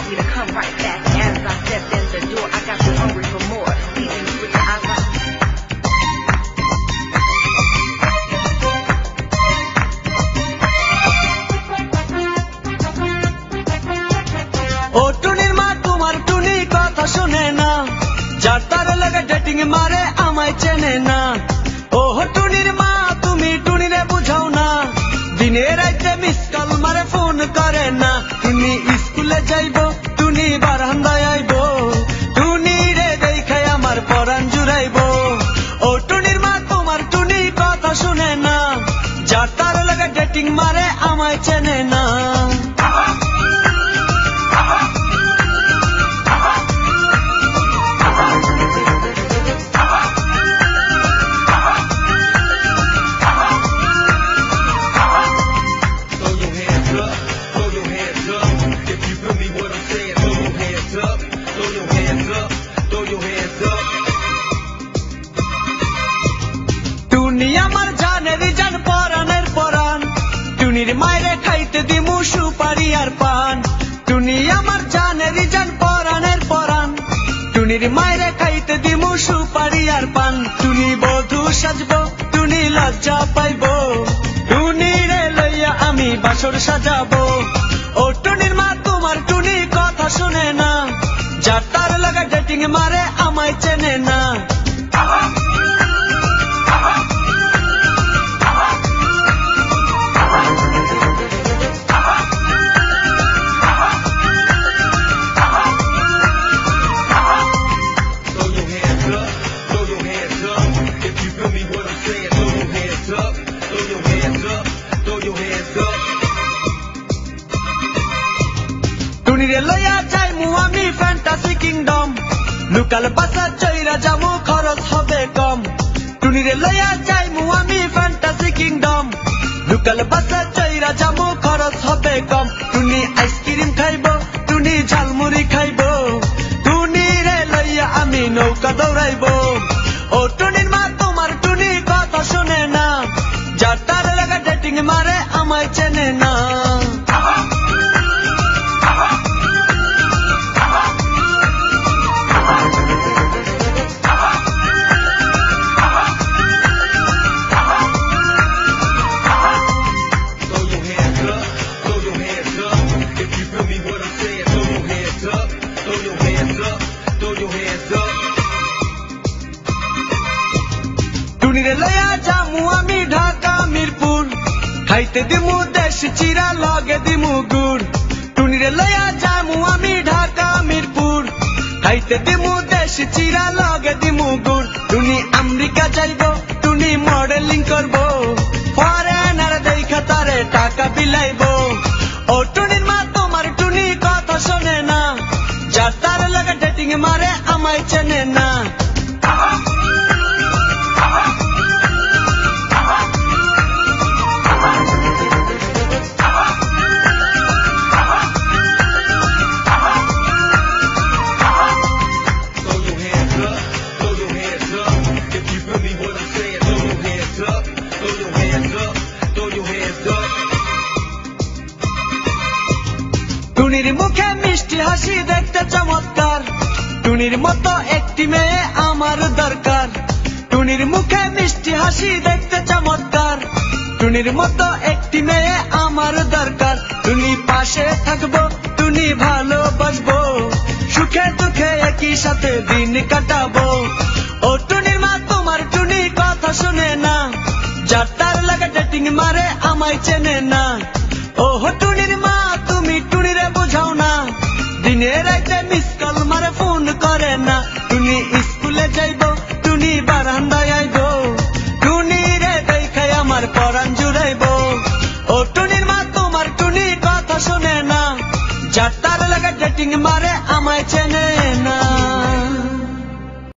me to come right back. As I stepped in the door, I got so hungry for more. Leaving you with your eyes like যার তার লাগে dating মারে আমায় চেনে না। ও টুনির মা তুমি টুনিরে বুঝাও না, দিনে রাইতে মিস কল মারে ফোন করে না। টুনি স্কুলে যাইব টুনি বারান্দায় আইব, টুনিরে দেখে আমার পরাণ জুড়াইব। ও টুনির মা তোমার টুনি কথা শুনে না, যার তার লাগে ডেটিং মারে আমায় চেনে না। টুনি আমার জানের জান পরাণের পরাণ, টুনির মায়েরে খাইতে দিমু সুপারি আর পান। টুনি আমার জানের জান পরাণের পরাণ, টুনির মায়েরে খাইতে দিমু সুপারি আর পান। টুনি বধূ সাজব টুনি লজ্জা পাইব, টুনিরে লইয়া আমি বাসর সাজাবো। ও টুনির মা তোমার টুনি কথা শুনে না, যার তার লাগা ডেটিং মারে আমায় চেনে না। টুনিরে লইয়া যাইমু আমি ফ্যান্টাসি কিংডম, লোকাল বাসা চইরা যামু খরচ হবে কম। টুনিরে লইয়া যাইমু আমি ফ্যান্টাসি কিংডম, লোকাল বাসা চইরা যামু খরচ হবে কম। টুনি আইসক্রিম খাইব টুনি ঝালমুড়ি খাইব, টুনিরে লইয়া আমি নৌকা দৌড়াইব। ও টুনির মা তোমার টুনি কথা শুনে না, যার তার লাগা ডেটিং মারে আমায় চেনে না। টুনিরে লইয়া যামু আমি ঢাকা মিরপুর, খাইতে দিমু দেশি চিরা লগে দিমু গুড়। টুনিরে লইয়া যামু আমি ঢাকা মিরপুর, খাইতে দিমু দেশি চিরা লগে দিমু গুড়। টুনি আমেরিকা যাইব টুনি মডেলিং করব, ফরেনার দেখা তারে টাকা বিলাইব। ও টুনির মা তোমার টুনি কথা শোনে না, যার তার লাগে ডেটিং মারে আমায় চেনে না। টুনির মুখে মিষ্টি হাসি দেখতে চমৎকার, টুনির মতো একটি মেয়ে আমার দরকার। টুনির মুখে মিষ্টি হাসি দেখতে চমৎকার, টুনির মতো একটি মেয়ে আমার দরকার। টুনি পাশে থাকবো টুনি ভালোবাসবো, সুখে দুঃখে একই সাথে দিন কাটাবো। ও টুনির মা তোমার টুনি কথা শুনে না, যার তার লাগা ডেটিং মারে আমায় চেনে না। ও টুনির মা তুমি টুনিরে বুঝাও না, দিনে রাইতে মিস কল মারে ফোন করে না। টুনি স্কুলে যাইব